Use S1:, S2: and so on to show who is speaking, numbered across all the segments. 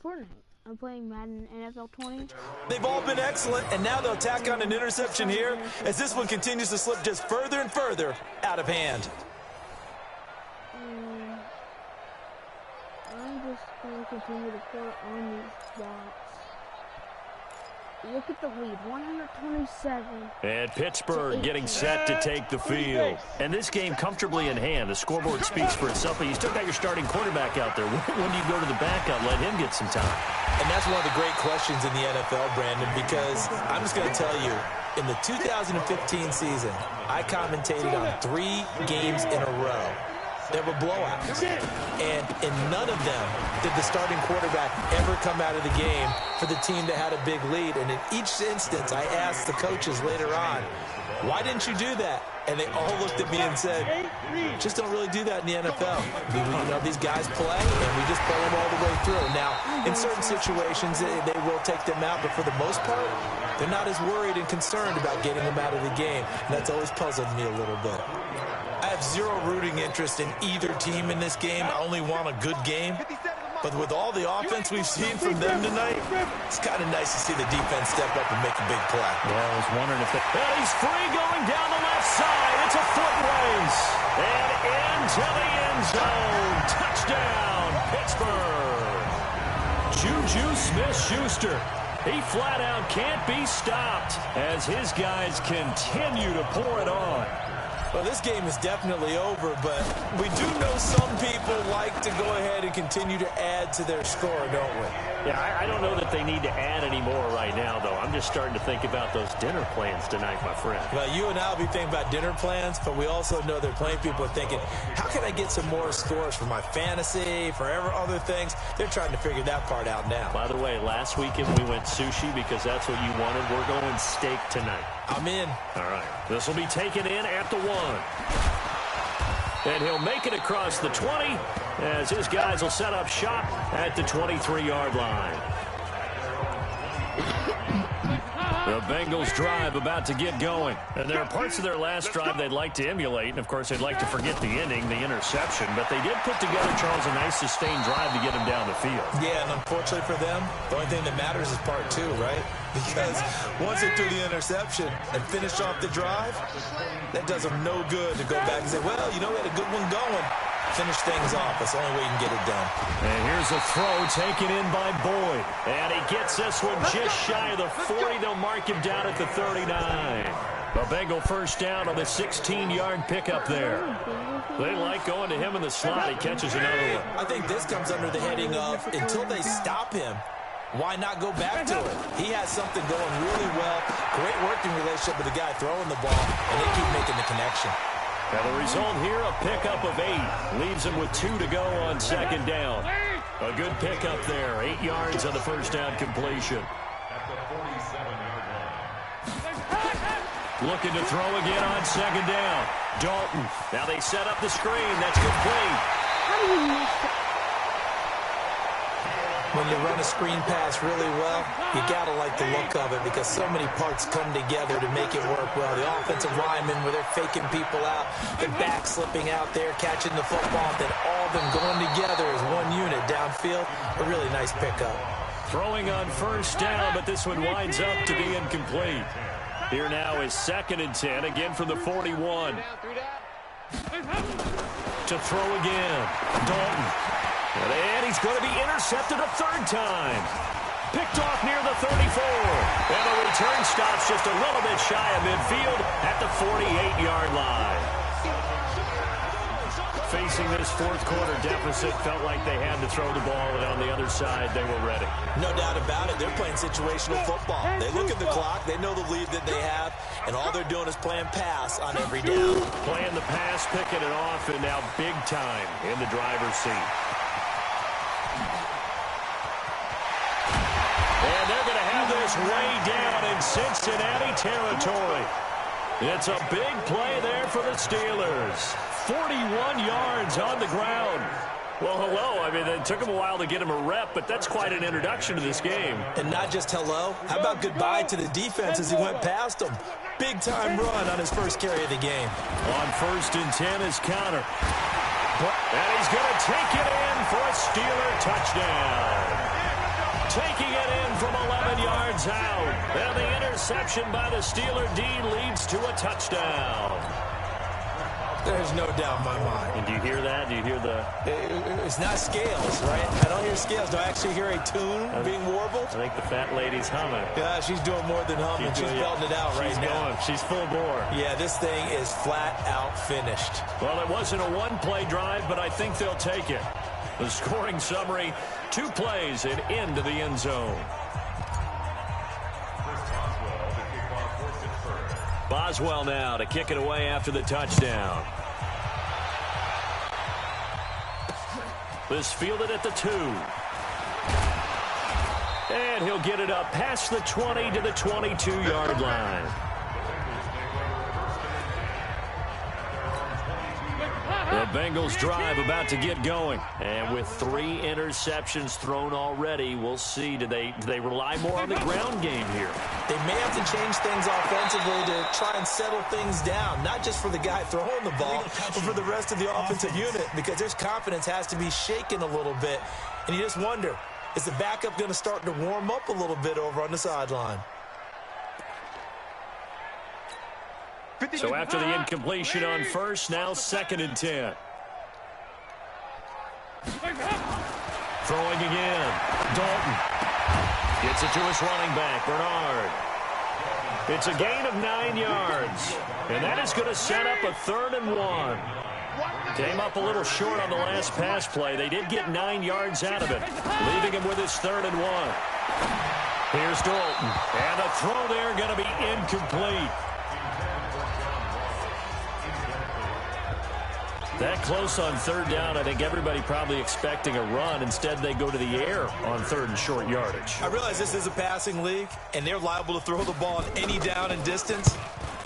S1: Fortnite. I'm playing Madden NFL 20.
S2: They've all been excellent, and now they'll tack on an interception here as this one continues to slip just further and further out of hand.
S1: I'm just going to continue to put on these dots. Look at the lead, 127.
S3: And Pittsburgh getting set to take the field. And this game comfortably in hand. The scoreboard speaks for itself, but you still got your starting quarterback out there. When do you go to the backup, let him get some time?
S2: And that's one of the great questions in the NFL, Brandon, because I'm just going to tell you, in the 2015 season, I commentated on 3 games in a row. There were blowouts, and in none of them did the starting quarterback ever come out of the game for the team that had a big lead. And in each instance, I asked the coaches later on, why didn't you do that? And they all looked at me and said, just don't really do that in the NFL. You know, these guys play, and we just play them all the way through. Now, in certain situations, they will take them out, but for the most part, they're not as worried and concerned about getting them out of the game. And that's always puzzled me a little bit. I have zero rooting interest in either team in this game. I only want a good game. But with all the offense we've seen from them tonight, it's kind of nice to see the defense step up and make a big play.
S3: Yeah, I was wondering if they... And he's free going down the left side. It's a foot race. And into the end zone. Touchdown, Pittsburgh. Juju Smith-Schuster. He flat out can't be stopped as his guys continue to pour it on.
S2: Well, this game is definitely over, but we do know some people like to go ahead and continue to add to their score, don't we?
S3: Yeah, I don't know that they need to add any more right now, though. I'm just starting to think about those dinner plans tonight, my friend.
S2: Well, you and I will be thinking about dinner plans, but we also know there are plenty of people are thinking, how can I get some more scores for my fantasy, for other things? They're trying to figure that part out now.
S3: By the way, last weekend we went sushi because that's what you wanted. We're going steak tonight.
S2: I'm in.
S3: All right. This will be taken in at the 1. And he'll make it across the 20 as his guys will set up shop at the 23-yard line. The Bengals drive about to get going. And there are parts of their last drive they'd like to emulate. And, of course, they'd like to forget the ending, the interception. But they did put together, Charles, a nice sustained drive to get him down the field.
S2: Yeah, and unfortunately for them, the only thing that matters is part 2, right? Because once they threw the interception and finished off the drive, that does them no good to go back and say, well, you know, we had a good one going. Finish things off. That's the only way you can get it done.
S3: And here's a throw taken in by Boyd. And he gets this one just shy of the 40. They'll mark him down at the 39. A Bengal first down on the 16-yard pickup there. They like going to him in the slot. He catches another one.
S2: I think this comes under the heading of until they stop him, why not go back to it? He has something going really well. Great working relationship with the guy throwing the ball, and they keep making the connection.
S3: Now the result here, a pickup of 8. Leaves him with 2 to go on second down. A good pickup there. 8 yards on the first down completion. Looking to throw again on second down. Dalton. Now they set up the screen. That's complete.
S1: How do you miss it?
S2: When you run a screen pass really well, you got to like the look of it because so many parts come together to make it work well. The offensive linemen, where they're faking people out, the back slipping out there, catching the football, then all of them going together as one unit downfield. A really nice pickup.
S3: Throwing on first down, but this one winds up to be incomplete. Here now is 2nd and 10, again from the 41. To throw again, Dalton. And he's going to be intercepted a 3rd time. Picked off near the 34. And the return stops just a little bit shy of midfield at the 48-yard line. Facing this 4th quarter deficit, felt like they had to throw the ball, and on the other side, they were ready.
S2: No doubt about it. They're playing situational football. They look at the clock. They know the lead that they have, and all they're doing is playing pass on every down.
S3: Playing the pass, picking it off, and now big time in the driver's seat. And they're going to have this way down in Cincinnati territory. It's a big play there for the Steelers. 41 yards on the ground. Well, hello. I mean, it took him a while to get him a rep, but that's quite an introduction to this game.
S2: And not just hello. How about goodbye to the defense as he went past them? Big-time run on his first carry of the game.
S3: On 1st and 10 is Conner. And he's going to take it in for a Steeler touchdown. taking it in from 11 yards out. And the interception by the Steeler D leads to a touchdown.
S2: There's no doubt in my mind.
S3: And do you hear that? Do you hear the...
S2: It's not scales, right? I don't hear scales. Do I actually hear a tune being warbled?
S3: I think the fat lady's humming.
S2: Yeah, she's doing more than humming. She's belting it out right now.
S3: Going. She's full bore.
S2: Yeah, this thing is flat out finished.
S3: Well, it wasn't a one-play drive, but I think they'll take it. The scoring summary, 2 plays and into the end zone. Boswell now to kick it away after the touchdown. This fielded at the 2. And he'll get it up past the 20 to the 22-yard line. The Bengals drive about to get going. And with 3 interceptions thrown already, we'll see. Do they rely more on the ground game here?
S2: They may have to change things offensively to try and settle things down, not just for the guy throwing the ball, but for the rest of the offensive unit, because their confidence has to be shaken a little bit. And you just wonder, is the backup going to start to warm up a little bit over on the sideline?
S3: So after the incompletion on first, now 2nd and 10. Throwing again. Dalton. Gets it to his running back, Bernard. It's a gain of 9 yards. And that is going to set up a 3rd and 1. Came up a little short on the last pass play. They did get 9 yards out of it, leaving him with his 3rd and 1. Here's Dalton. And the throw there going to be incomplete. That close on 3rd down, I think everybody probably expecting a run. Instead, they go to the air on 3rd and short yardage.
S2: I realize this is a passing league, and they're liable to throw the ball on any down and distance.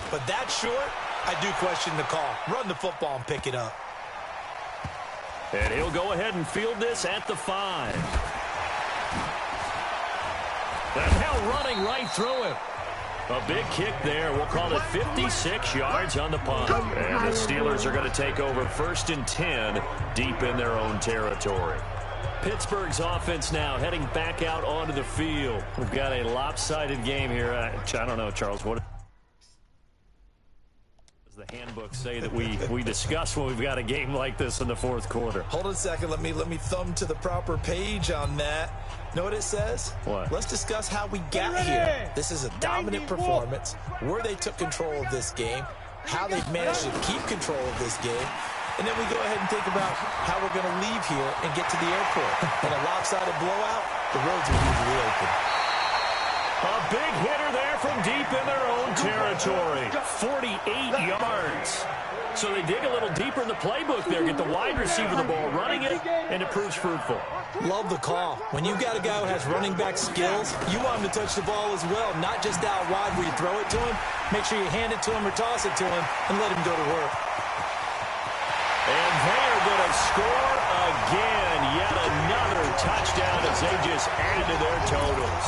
S2: But that short, I do question the call. Run the football and pick it up.
S3: And he'll go ahead and field this at the 5. And now running right through him. A big kick there. We'll call it 56 yards on the punt. And the Steelers are going to take over 1st and 10 deep in their own territory. Pittsburgh's offense now heading back out onto the field. We've got a lopsided game here. I don't know, Charles, what does the handbook say that we discuss when we've got a game like this in the 4th quarter?
S2: Hold on a second. Let me thumb to the proper page on that. Know what it says?
S3: What?
S2: Let's discuss how we got here. This is a dominant performance, where they took control of this game, how they've managed to keep control of this game, and then we go ahead and think about how we're going to leave here and get to the airport. In a lopsided blowout, the roads are usually open.
S3: A big hitter there from deep in their own territory. 48 yards. So they dig a little deeper in the playbook there, get the wide receiver the ball, running it, and it proves fruitful.
S2: Love the call. When you've got a guy who has running back skills, you want him to touch the ball as well, not just out wide where you throw it to him. Make sure you hand it to him or toss it to him and let him go to work.
S3: And they are going to score again. Yet another touchdown as they just added to their totals.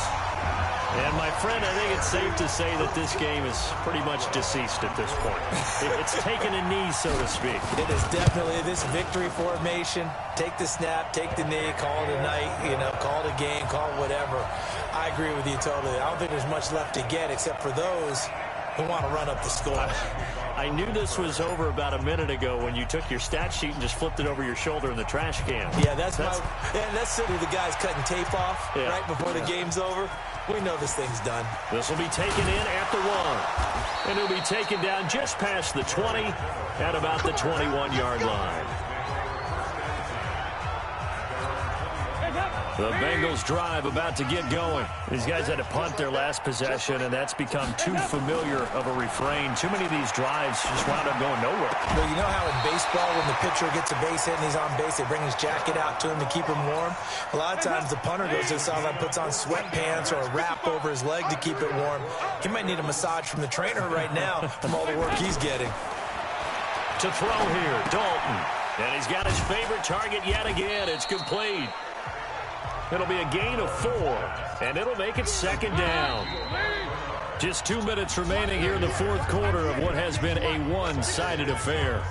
S3: And, my friend, I think it's safe to say that this game is pretty much deceased at this point. It's taken a knee, so to speak.
S2: It is definitely this victory formation. Take the snap, take the knee, call it a night, call it a game, call it whatever. I agree with you totally. I don't think there's much left to get except for those who want to run up the score.
S3: I knew this was over about a minute ago when you took your stat sheet and just flipped it over your shoulder in the trash can.
S2: Yeah, that's simply the guys cutting tape off right before the game's over. We know this thing's done.
S3: This will be taken in at the 1. And it'll be taken down just past the 20 at about the 21-yard line. The Bengals drive about to get going. These guys had to punt their last possession, and that's become too familiar of a refrain. Too many of these drives just wound up going nowhere.
S2: Well, you know how in baseball, when the pitcher gets a base hit and he's on base, they bring his jacket out to him to keep him warm? A lot of times the punter goes to the sideline, puts on sweatpants or a wrap over his leg to keep it warm. He might need a massage from the trainer right now from all the work he's getting.
S3: To throw here, Dalton. And he's got his favorite target yet again. It's complete. It'll be a gain of 4, and it'll make it 2nd down. Just 2 minutes remaining here in the 4th quarter of what has been a one-sided affair.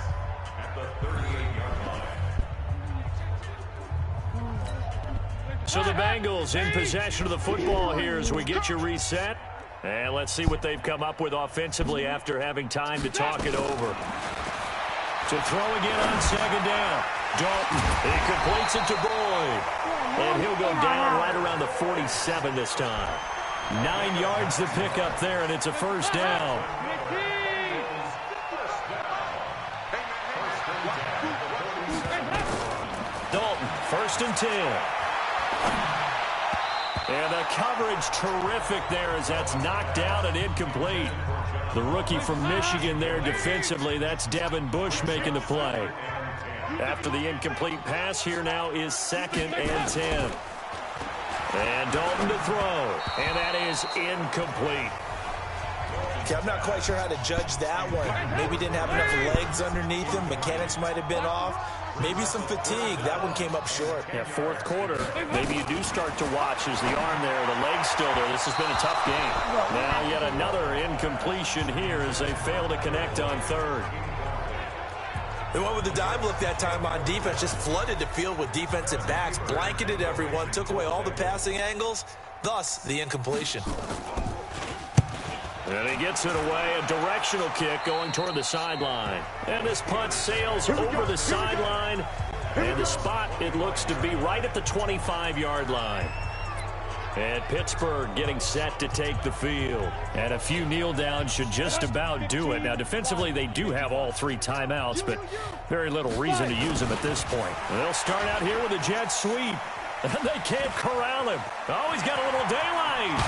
S3: So the Bengals in possession of the football here as we get you reset. And let's see what they've come up with offensively after having time to talk it over. To throw again on second down. Dalton, he completes it to Boyd. And he'll go down right around the 47 this time. 9 yards to pick up there, and it's a first down. Dalton, 1st and 10. And the coverage terrific there as that's knocked down and incomplete. The rookie from Michigan there defensively, that's Devin Bush making the play. After the incomplete pass, here now is 2nd and 10. And Dalton to throw, and that is incomplete.
S2: Okay, I'm not quite sure how to judge that one. Maybe didn't have enough legs underneath him. Mechanics might have been off. Maybe some fatigue. That one came up short.
S3: Yeah, 4th quarter. Maybe you do start to watch as the arm there, the leg's still there. This has been a tough game. Now yet another incompletion here as they fail to connect on 3rd.
S2: They went with the dive look that time on defense, just flooded the field with defensive backs, blanketed everyone, took away all the passing angles, thus the incompletion.
S3: And he gets it away, a directional kick going toward the sideline. And this punt sails over the sideline, and the spot, it looks to be right at the 25-yard line. And Pittsburgh getting set to take the field. And a few kneel downs should just about do it. Now, defensively, they do have all 3 timeouts, but very little reason to use them at this point. They'll start out here with a jet sweep. And they can't corral him. Oh, he's got a little daylight.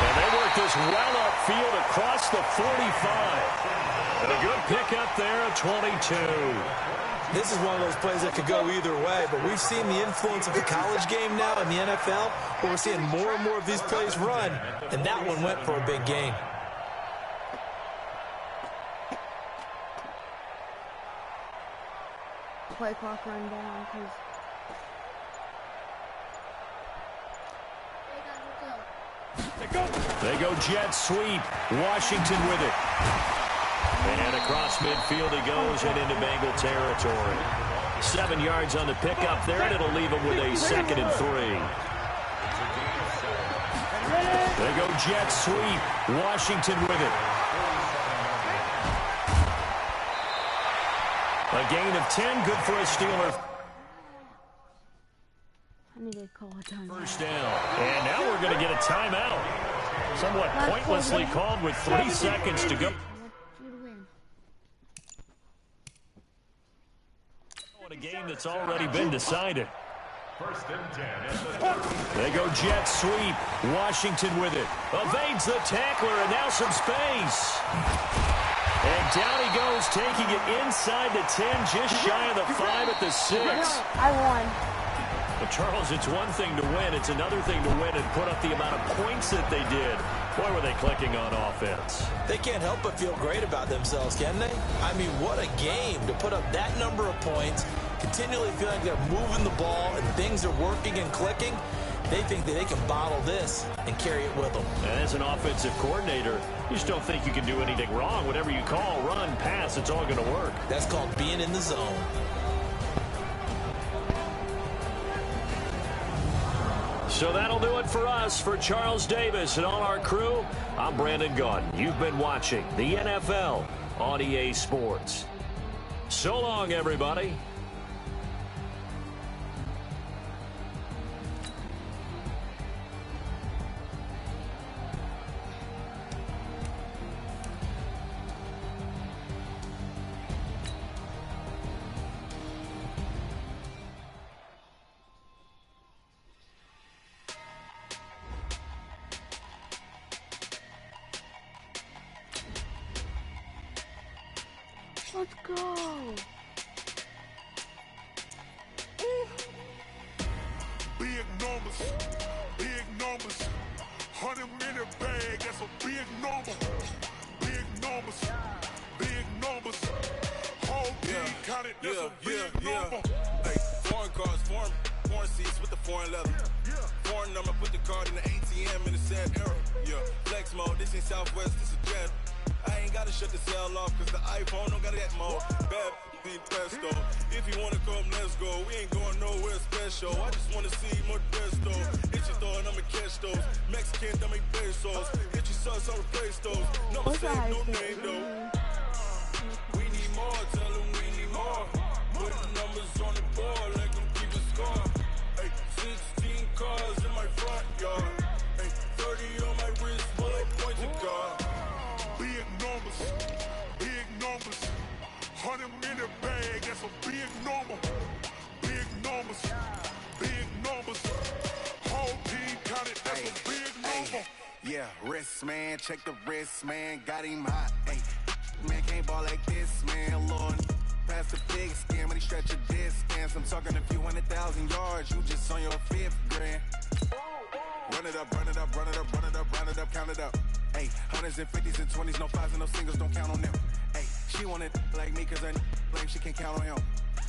S3: And they work this well upfield across the 45. And a good pickup there at 22.
S2: This is one of those plays that could go either way, but we've seen the influence of the college game now in the NFL, where we're seeing more and more of these plays run, and that one went for a big gain.
S1: Play clock run down, because...
S3: They go jet sweep. Washington with it. And across midfield he goes and into Bengal territory. 7 yards on the pickup there, and it'll leave him with a 2nd and 3. They go jet sweep. Washington with it. A gain of 10, good for a Steeler.
S1: I need to call a timeout.
S3: First down. And now we're going to get a timeout. Somewhat pointlessly called with 3 seconds to go. A game that's already been decided.
S4: 1st and 10.
S3: They go jet sweep. Washington with it. Evades the tackler, and now some space. And down he goes, taking it inside the 10, just shy of the 5 at the 6.
S1: I won.
S3: But Charles, it's one thing to win. It's another thing to win and put up the amount of points that they did. Boy, were they clicking on offense.
S2: They can't help but feel great about themselves, can they? I mean, what a game to put up that number of points, continually feel like they're moving the ball and things are working and clicking. They think that they can bottle this and carry it with them.
S3: And as an offensive coordinator, you just don't think you can do anything wrong. Whatever you call, run, pass, it's all going to work.
S2: That's called being in the zone.
S3: So that'll do it for us. For Charles Davis and all our crew, I'm Brandon Gaudin. You've been watching the NFL on EA Sports. So long, everybody.
S1: Let's go.
S5: Big numbers, 100-minute bag, that's a big number. Big numbers, whole team counted, that's a big number.
S6: Hey, foreign cars, foreign seats with the foreign leather. Foreign
S5: I'ma put the card in the ATM in the sad era. Yeah, flex mode, this ain't Southwest, this is Jet. I ain't gotta shut the cell off, cause the iPhone don't got that mode. Bad be pesto. If you wanna come, let's go. We ain't going nowhere special. I just wanna see more desto. Hit your throw and I'ma catch those. Mexican, I make pesos. Hit your sauce, I'll replace those. No same, no name though. We need more, tell them we need more. Put the numbers on the board, like them keep a score. Hey, 16 cars in my front yard. Hey, 30 on my wrist, bullet point to God.
S4: Big numbers, big numbers. 100 in the bag, that's a big number. Big numbers, big numbers. Whole team counted, that's a big number.
S6: Yeah, wrist man, check the wrist man, got him hot. Ay, man can't ball like this, man. Lord, past the big scam, when he stretch a distance. I'm talking a few 100,000 yards, you just on your 5th grand. Run it up, run it up, run it up, run it up, run it up, count it up. Ay, 100s and 50s and 20s, no 5s and no singles, don't count on them. Ay, she wanted like me, cause her blame, she can't count on him.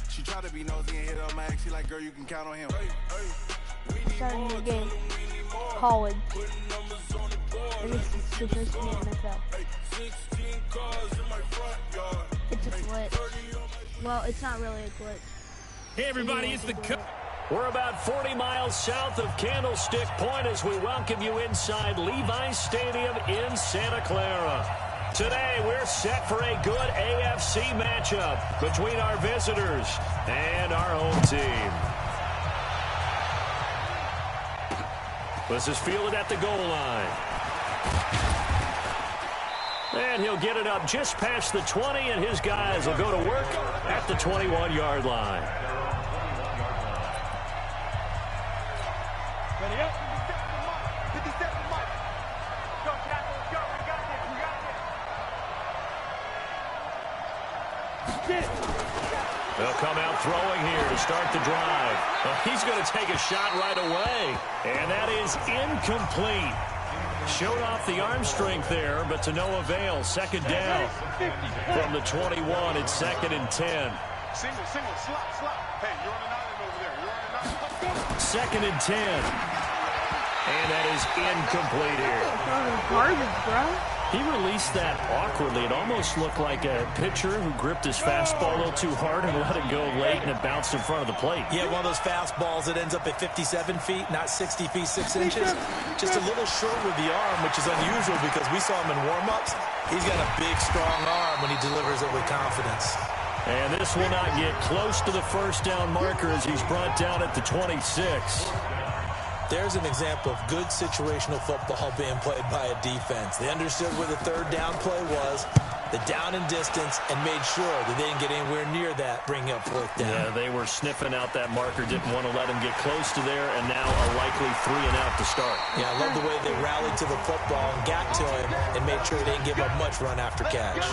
S6: She try to be nosy and hit up my ex, she like, girl, you can count on him.
S1: Starting the game. College. At least it's supposed to be NFL. It's a glitch. Well, it's not really a glitch.
S3: Hey, everybody, it's the We're about 40 miles south of Candlestick Point as we welcome you inside Levi's Stadium in Santa Clara. Today, we're set for a good AFC matchup between our visitors and our home team. This is fielded at the goal line. And he'll get it up just past the 20, and his guys will go to work at the 21-yard line.
S7: Ready up. 50 steps to Mike. Go, Tackle. Go. We got this. We got this.
S3: They'll come out throwing here to start the drive. Well, he's going to take a shot right away. And that is incomplete. Showed off the arm strength there, but to no avail. Second down from the 21. It's 2nd and 10.
S4: Single, slot. Hey, you're on an island over there. You're on an island.
S3: 2nd and 10. And that is incomplete here.
S1: Garbage, bro.
S3: He released that awkwardly. It almost looked like a pitcher who gripped his fastball a little too hard and let it go late, and it bounced in front of the plate.
S2: Yeah, one of those fastballs that ends up at 57 feet, not 60 feet, 6 inches. Just a little short with the arm, which is unusual because we saw him in warm-ups. He's got a big, strong arm when he delivers it with confidence.
S3: And this will not get close to the first down marker as he's brought down at the 26.
S2: There's an example of good situational football being played by a defense. They understood where the 3rd down play was, the down and distance, and made sure that they didn't get anywhere near that, bringing up 4th down.
S3: Yeah, they were sniffing out that marker, didn't want to let him get close to there, and now a likely 3 and out to start.
S2: Yeah, I love the way they rallied to the football and got to him and made sure they didn't give up much run after catch.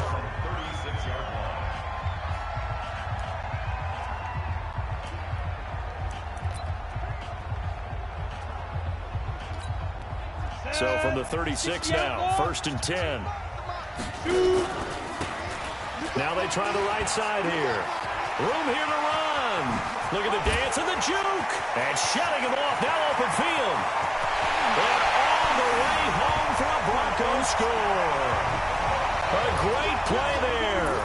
S3: So from the 36 now, 1st and 10. Now they try the right side here. Room here to run. Look at the dance and the juke. And shutting him off, now open field. And all the way home for a Broncos score. A great play there.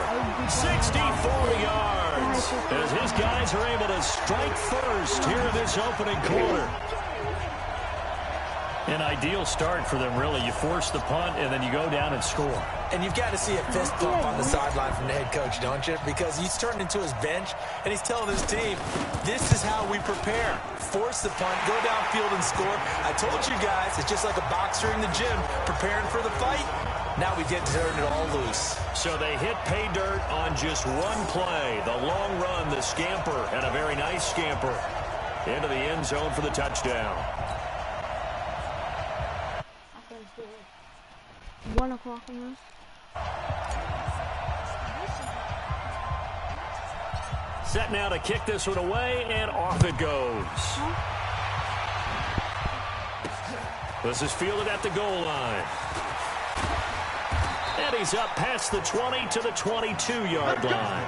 S3: 64 yards. As his guys are able to strike first here in this opening quarter. An ideal start for them, really. You force the punt, and then you go down and score.
S2: And you've got to see a fist bump on the sideline from the head coach, don't you? Because he's turned into his bench, and he's telling his team, this is how we prepare. Force the punt, go downfield and score. I told you guys, it's just like a boxer in the gym preparing for the fight. Now we get to turn it all loose.
S3: So they hit pay dirt on just one play. The long run, the scamper, and a very nice scamper into the end zone for the touchdown.
S1: 1 o'clock almost.
S3: Set now to kick this one away, and off it goes. This is fielded at the goal line. And he's up past the 20 to the 22-yard line.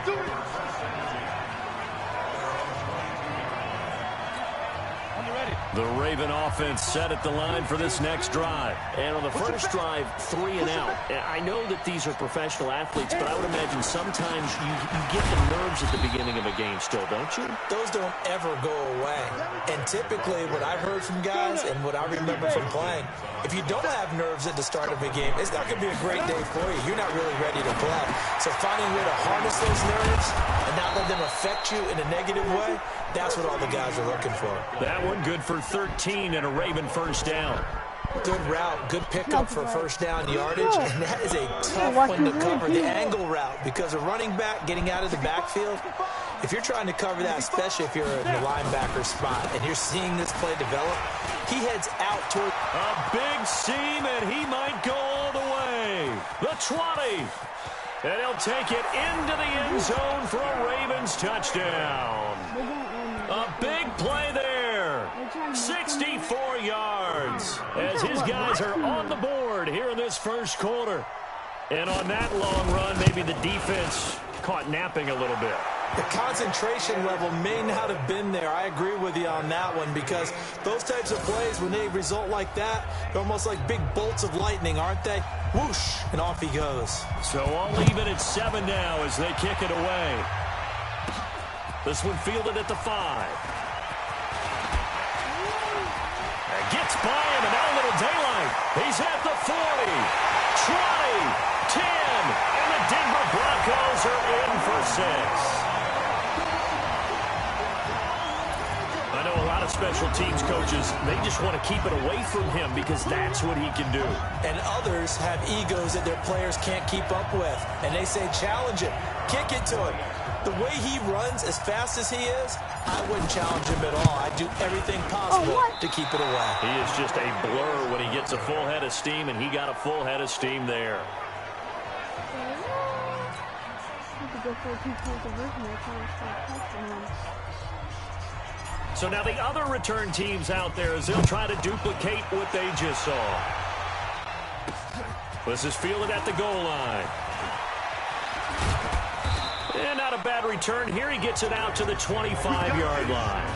S3: The Raven offense set at the line for this next drive.
S8: And on the first drive, 3 and out. I know that these are professional athletes, but I would imagine sometimes you get the nerves at the beginning of a game still, don't you?
S2: Those don't ever go away. And typically what I've heard from guys and what I remember from playing, if you don't have nerves at the start of a game, it's not going to be a great day for you. You're not really ready to play. So finding a way to harness those nerves and not let them affect you in a negative way, that's what all the guys are looking for.
S3: That one good for 13 and a Raven first down.
S2: Good route, good pickup for first down yardage, and that is a tough one to cover, the angle route, because a running back getting out of the backfield, if you're trying to cover that, especially if you're in the linebacker spot, and you're seeing this play develop, he heads out toward
S3: a big seam, and he might go all the way. The 20. And he'll take it into the end zone for a Ravens touchdown. A big play there. 64 yards as his guys are on the board here in this first quarter. And on that long run, maybe the defense caught napping a little bit.
S2: The concentration level may not have been there. I agree with you on that one, because those types of plays, when they result like that, they're almost like big bolts of lightning, aren't they? Whoosh, and off he goes.
S3: So I'll leave it at 7 now as they kick it away. This one fielded at the 5. Gets by him, and now a little daylight. He's at the 40, 20, 10, and the Denver Broncos are in for 6. I know a lot of special teams coaches, they just want to keep it away from him because that's what he can do.
S2: And others have egos that their players can't keep up with, and they say challenge him, kick it to him. The way he runs as fast as he is, I wouldn't challenge him at all. I'd do everything possible to keep it away.
S3: He is just a blur when he gets a full head of steam, and he got a full head of steam there. So now the other return teams out there as they'll try to duplicate what they just saw. This is fielded at the goal line. And not a bad return here. He gets it out to the 25-yard line.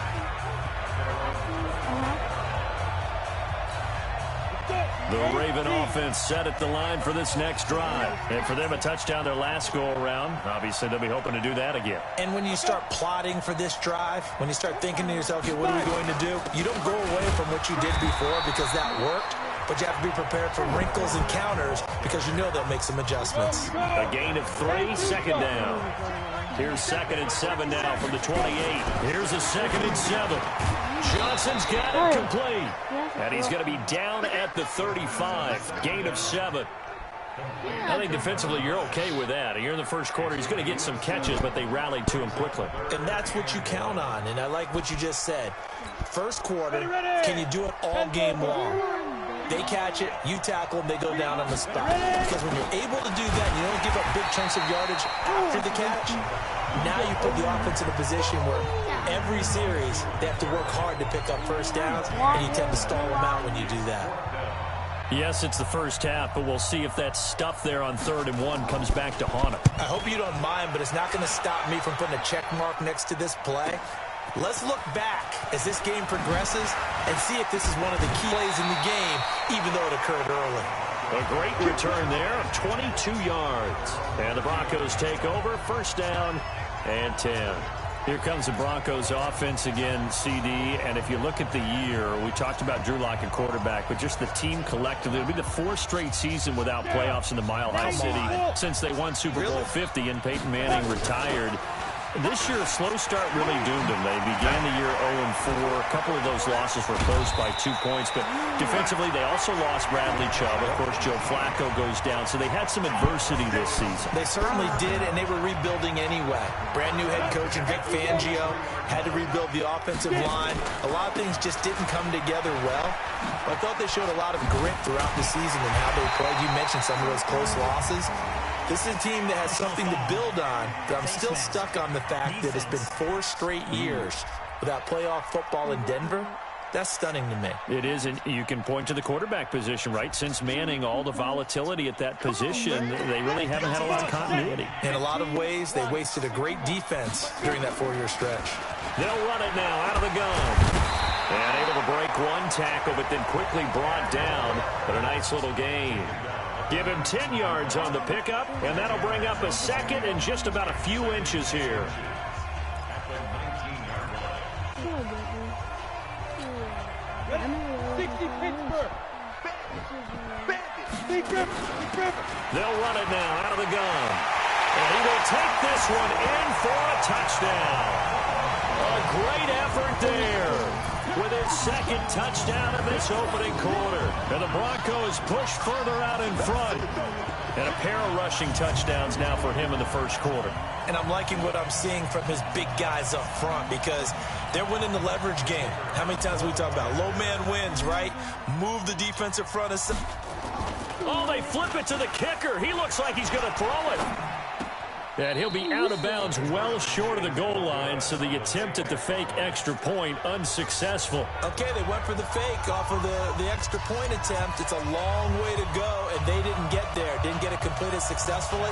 S3: The Raven offense set at the line for this next drive. And for them, a touchdown their last go-around. Obviously, they'll be hoping to do that again.
S2: And when you start plotting for this drive, when you start thinking to yourself, okay, what are we going to do? You don't go away from what you did before because that worked. But you have to be prepared for wrinkles and counters because you know they'll make some adjustments.
S3: A gain of 3, second down. Here's 2nd and 7 now from the 28. Here's a 2nd and 7. Johnson's got it complete. And he's going to be down at the 35. Gain of 7. I think defensively you're okay with that. You're in the first quarter. He's going to get some catches, but they rallied to him quickly.
S2: And that's what you count on. And I like what you just said. First quarter, can you do it all game long? They catch it, you tackle them, they go down on the spot. Because when you're able to do that, you don't give up big chunks of yardage after the catch. Now you put the offense in a position where every series they have to work hard to pick up first downs, and you tend to stall them out when you do that.
S3: Yes, it's the first half, but we'll see if that stuff there on 3rd and 1 comes back to haunt him.
S2: I hope you don't mind, but it's not going to stop me from putting a check mark next to this play. Let's look back as this game progresses and see if this is one of the key plays in the game, even though it occurred early.
S3: A great return there of 22 yards. And the Broncos take over, first down and 10. Here comes the Broncos offense again, CD. And if you look at the year, we talked about Drew Lock and quarterback, but just the team collectively, it'll be the 4th straight season without playoffs in the Mile High City since they won Super Bowl 50 and Peyton Manning retired. This year, a slow start really doomed them. They began the year 0-4. A couple of those losses were close by 2 points. But defensively, they also lost Bradley Chubb. Of course, Joe Flacco goes down. So they had some adversity this season.
S2: They certainly did, and they were rebuilding anyway. Brand new head coach and Vic Fangio had to rebuild the offensive line. A lot of things just didn't come together well. But I thought they showed a lot of grit throughout the season and how they played. You mentioned some of those close losses. This is a team that has something to build on, but I'm still stuck on the fact that it's been 4 straight years without playoff football in Denver. That's stunning to me.
S3: It is, and you can point to the quarterback position, right? Since Manning, all the volatility at that position, they really haven't had a lot of continuity.
S2: In a lot of ways, they wasted a great defense during that 4-year stretch.
S3: They'll run it now out of the gun. And able to break one tackle, but then quickly brought down. But a nice little gain. Give him 10 yards on the pickup, and that'll bring up a second and just about a few inches here.
S7: 60 Pittsburgh.
S3: They'll run it now out of the gun. And he will take this one in for a touchdown. A great effort there with his second touchdown of this opening quarter. And the Broncos push further out in front. And a pair of rushing touchdowns now for him in the first quarter.
S2: And I'm liking what I'm seeing from his big guys up front because they're winning the leverage game. How many times we talk about low man wins, right? Move the defensive front.
S3: Oh, they flip it to the kicker. He looks like he's going to throw it. And he'll be out of bounds well short of the goal line, so the attempt at the fake extra point unsuccessful.
S2: Okay, they went for the fake off of the extra point attempt. It's a long way to go, and they didn't get there. Didn't get it completed successfully.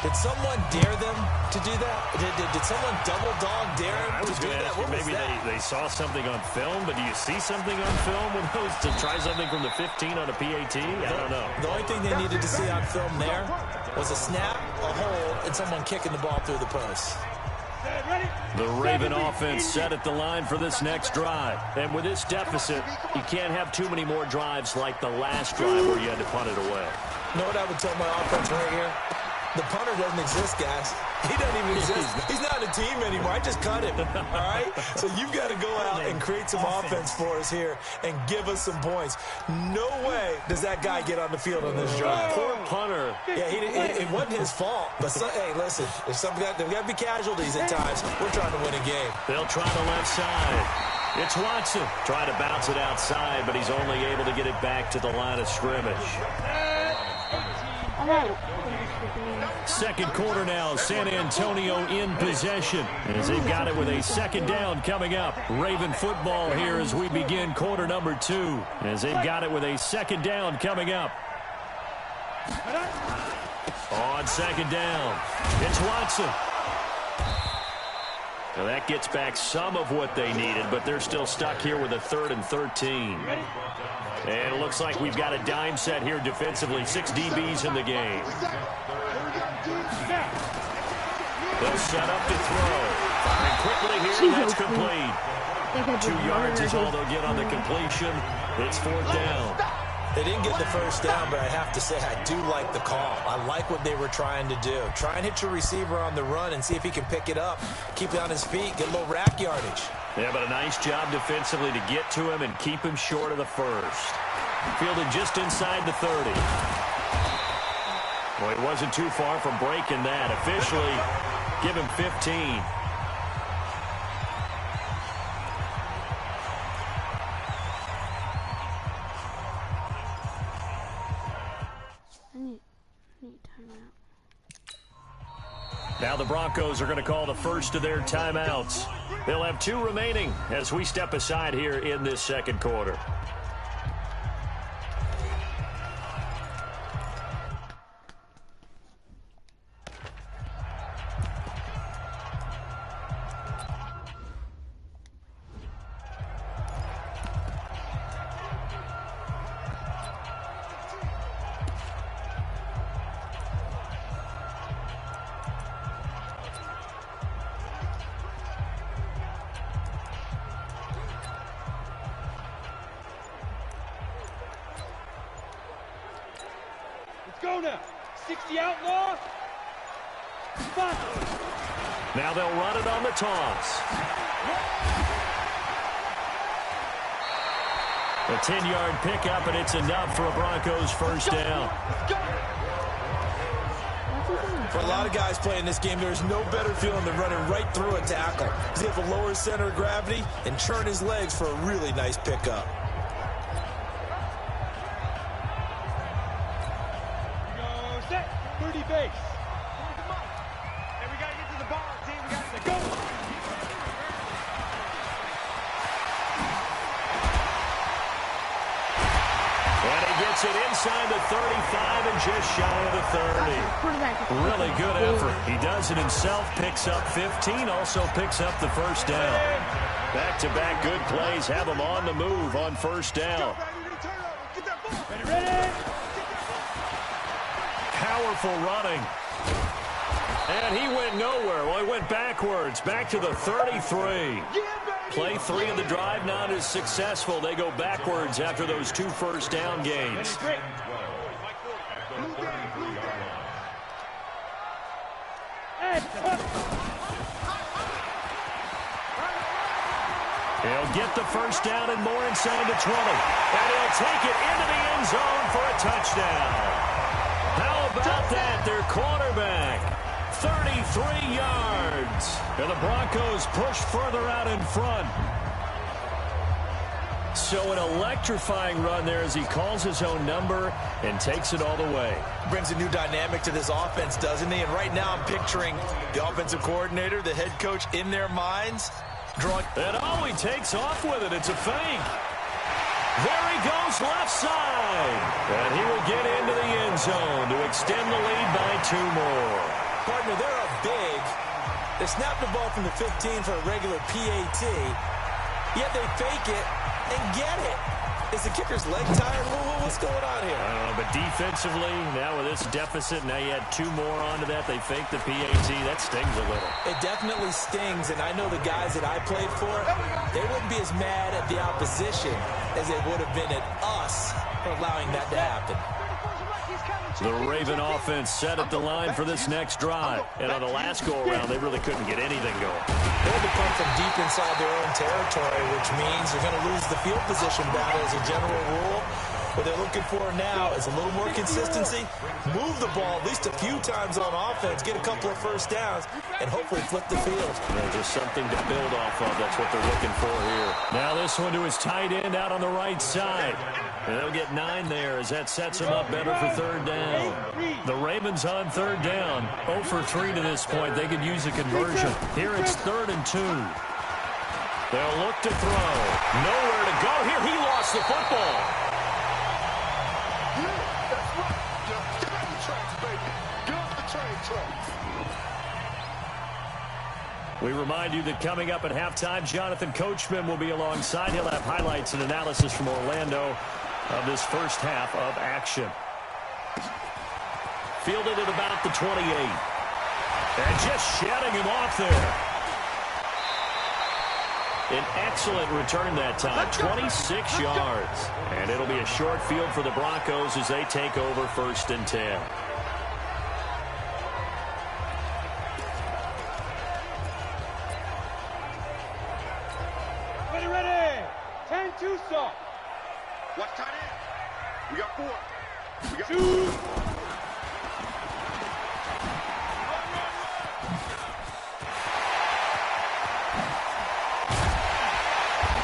S2: Did someone dare them to do that? Did someone double dog dare them to do that?
S3: What was that? Maybe they saw something on film, but do you see something on film with those to try something from the 15 on a PAT? I don't know.
S2: The only thing they needed to see on film there was a snap, a hold, and someone kicking the ball through the post.
S3: The Raven offense set at the line for this next drive. And with this deficit, you can't have too many more drives like the last drive where you had to punt it away.
S2: You know what I would tell my offense right here? The punter doesn't exist, guys. He doesn't even exist. He's not a team anymore. I just cut him, all right? So you've got to go out and create some offense for us here and give us some points. No way does that guy get on the field on this drive.
S3: Poor punter.
S2: Yeah, it wasn't his fault. But, hey, listen, there's got to be casualties at times. We're trying to win a game.
S3: They'll try the left side. It's Watson trying to bounce it outside, but he's only able to get it back to the line of scrimmage. Second quarter now, San Antonio in possession as they've got it with a second down coming up. Raven football here as we begin quarter number 2 as they've got it with a second down coming up. On second down, it's Watson. Now that gets back some of what they needed, but they're still stuck here with a 3rd and 13. And it looks like we've got a dime set here defensively. 6 DBs in the game. They'll set up to throw. Firing quickly here, and that's complete. 2 yards is all they'll get on the completion. It's 4th down.
S2: They didn't get the first down, but I have to say I do like the call. I like what they were trying to do. Try and hit your receiver on the run and see if he can pick it up. Keep it on his feet, get a little rack yardage.
S3: Yeah, but a nice job defensively to get to him and keep him short of the first. Fielded just inside the 30. Well, he wasn't too far from breaking that. Officially, give him 15. Now the Broncos are going to call the first of their timeouts. They'll have 2 remaining as we step aside here in this second quarter.
S7: Go now. 60 outlaw. Spot.
S3: Now they'll run it on the toss. A 10-yard pickup, and it's enough for a Broncos first down.
S2: For a lot of guys playing this game, there's no better feeling than running right through a tackle. He's able to lower his center of gravity and turn his legs for a really nice pickup.
S7: Base. And we got to get to the ball, team. We got to go.
S3: And he gets it inside the 35 and just shy of the 30. Really good effort. He does it himself, picks up 15, also picks up the first down. Back-to-back good plays have them on the move on first down. Powerful running. And he went nowhere. Well, he went backwards, back to the 33. Play 3 of the drive not as successful. They go backwards after those 2 first down gains. He'll get the first down and more inside the 20. And he'll take it into the end zone for a touchdown. How about that? Their quarterback, 33 yards. And the Broncos push further out in front. So an electrifying run there as he calls his own number and takes it all the way.
S2: Brings a new dynamic to this offense, doesn't he? And right now I'm picturing the offensive coordinator, the head coach in their minds.
S3: And he takes off with it. It's a fake. There he goes left side. And he will get into the end zone to extend the lead by 2 more.
S2: Partner, they're up big. They snap the ball from the 15 for a regular PAT. Yet they fake it and get it. Is the kicker's leg tired? What's going on here?
S3: I don't know, but defensively, now with this deficit, now you add 2 more onto that. They fake the PAT. That stings a little.
S2: It definitely stings, and I know the guys that I played for, they wouldn't be as mad at the opposition as they would have been at us for allowing that to happen.
S3: The Raven offense set at the line for this next drive. And on the last go-around, they really couldn't get anything going.
S2: They had to come from deep inside their own territory, which means you're going to lose the field position battle as a general rule. What they're looking for now is a little more consistency, move the ball at least a few times on offense, get a couple of first downs, and hopefully flip the field.
S3: Just something to build off of. That's what they're looking for here. Now this one to his tight end out on the right side. And they'll get 9 there as that sets them up better for 3rd down. The Ravens on 3rd down. 0 for 3 to this point. They could use a conversion. Here it's 3rd and 2. They'll look to throw. Nowhere to go here. He lost the football. We remind you that coming up at halftime, Jonathan Coachman will be alongside. He'll have highlights and analysis from Orlando of this first half of action. Fielded at about the 28. And just shedding him off there. An excellent return that time, 26 yards. And it'll be a short field for the Broncos as they take over 1st and 10.
S7: Watch tight end. We got 4. We got 2.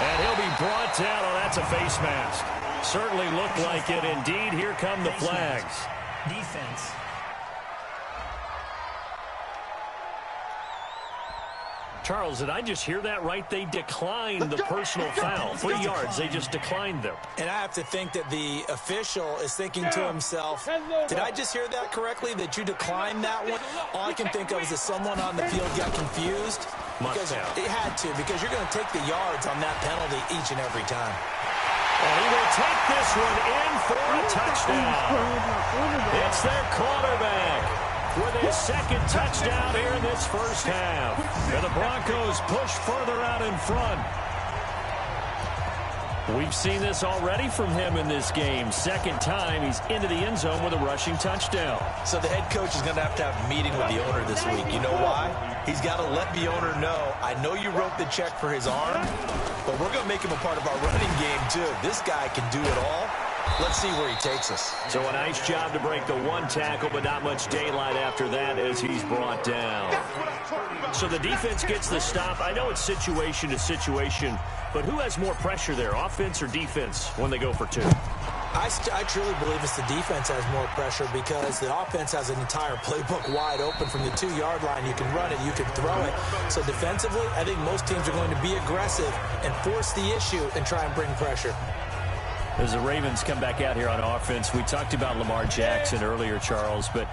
S3: And he'll be brought down. Oh, that's a face mask. Certainly looked like it. Indeed, here come the flags.
S9: Defense.
S3: Charles, did I just hear that right? They declined the personal foul. 3 yards, they just declined them.
S2: And I have to think that the official is thinking to himself, did I just hear that correctly, that you declined that one? All I can think of is that someone on the field got confused. Because it had to, because you're going to take the yards on that penalty each and every time.
S3: And he will take this one in for a touchdown. It's their quarterback with his 2nd touchdown here in this first half. And the Broncos push further out in front. We've seen this already from him in this game. 2nd time he's into the end zone with a rushing touchdown.
S2: So the head coach is going to have a meeting with the owner this week. You know why? He's got to let the owner know, I know you wrote the check for his arm, but we're going to make him a part of our running game too. This guy can do it all. Let's see where he takes us.
S3: So a nice job to break the 1 tackle, but not much daylight after that as he's brought down. So the defense gets the stop. I know it's situation to situation, but who has more pressure there, offense or defense, when they go for 2?
S2: I truly believe it's the defense has more pressure because the offense has an entire playbook wide open from the 2-yard line. You can run it, you can throw it. So defensively, I think most teams are going to be aggressive and force the issue and try and bring pressure.
S8: As the Ravens come back out here on offense, we talked about Lamar Jackson earlier, Charles, but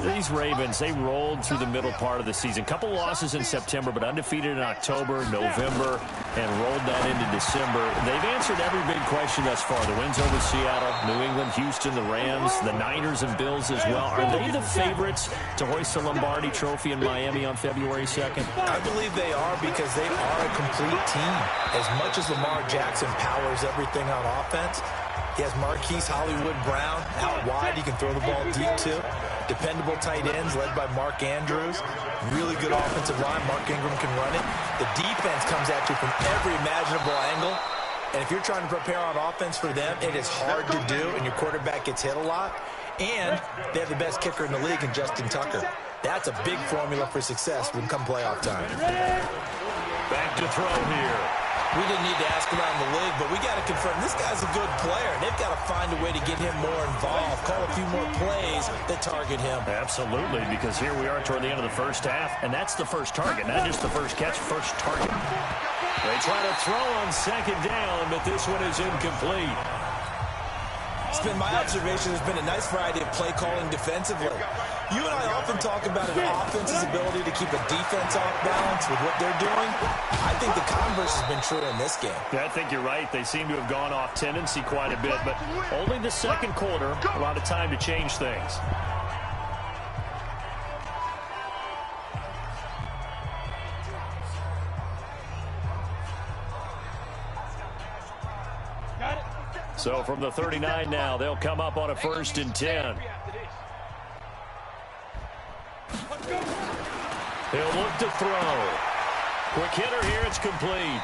S8: these Ravens, they rolled through the middle part of the season. Couple losses in September, but undefeated in October, November, and rolled that into December. They've answered every big question thus far. The wins over Seattle, New England, Houston, the Rams, the Niners, and Bills as well. Are they the favorites to hoist the Lombardi Trophy in Miami on February 2nd?
S2: I believe they are because they are a complete team. As much as Lamar Jackson powers everything on offense, he has Marquise Hollywood Brown out wide. He can throw the ball deep, too. Dependable tight ends led by Mark Andrews. Really good offensive line. Mark Ingram can run it. The defense comes at you from every imaginable angle. And if you're trying to prepare on offense for them, it is hard to do, and your quarterback gets hit a lot. And they have the best kicker in the league in Justin Tucker. That's a big formula for success when come playoff time.
S8: Back to throw here.
S2: We didn't need to ask around the league, but we got to confirm this guy's a good player. They've got to find a way to get him more involved, call a few more plays that target him.
S8: Absolutely, because here we are toward the end of the first half, and that's the first target, not just the first catch, first target. They try to throw on second down, but this one is incomplete.
S2: It's been my observation there's been a nice variety of play calling defensively. You and I often talk about an offense's ability to keep a defense off balance with what they're doing. I think the converse has been true in this game.
S8: Yeah, I think you're right. They seem to have gone off tendency quite a bit, but only the second quarter, a lot of time to change things. So from the 39 now, they'll come up on a 1st and 10. He'll look to throw. Quick hitter here, it's complete.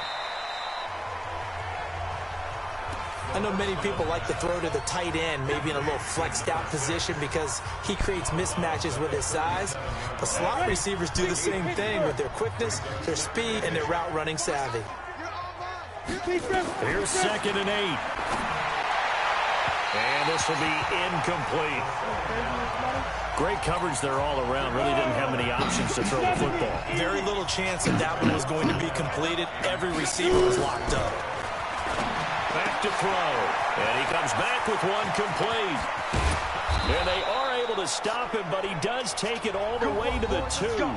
S2: I know many people like to throw to the tight end, maybe in a little flexed out position because he creates mismatches with his size. But slot receivers do the same thing with their quickness, their speed, and their route running savvy.
S8: Here's 2nd and 8. And this will be incomplete. Great coverage there all around. Really didn't have many options to throw the football.
S2: Very little chance that that one was going to be completed. Every receiver was locked up.
S8: Back to throw. And he comes back with one complete. And they are able to stop him, but he does take it all the way to the 2.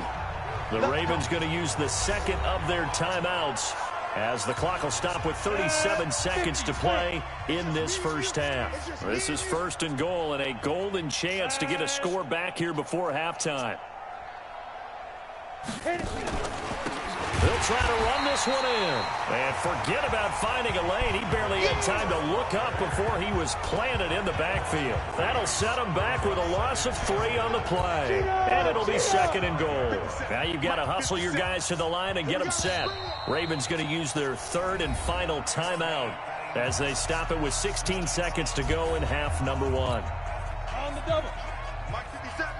S8: The Ravens going to use the second of their timeouts, as the clock will stop with 37 seconds to play in this first half. This is 1st and goal and a golden chance to get a score back here before halftime. They'll try to run this one in. And forget about finding a lane. He barely had time to look up before he was planted in the backfield. That'll set him back with a loss of 3 on the play. And it'll be 2nd and goal. Now you've got to hustle your guys to the line and get them set. Ravens going to use their 3rd and final timeout as they stop it with 16 seconds to go in half number 1.
S7: On the double. Mike 57.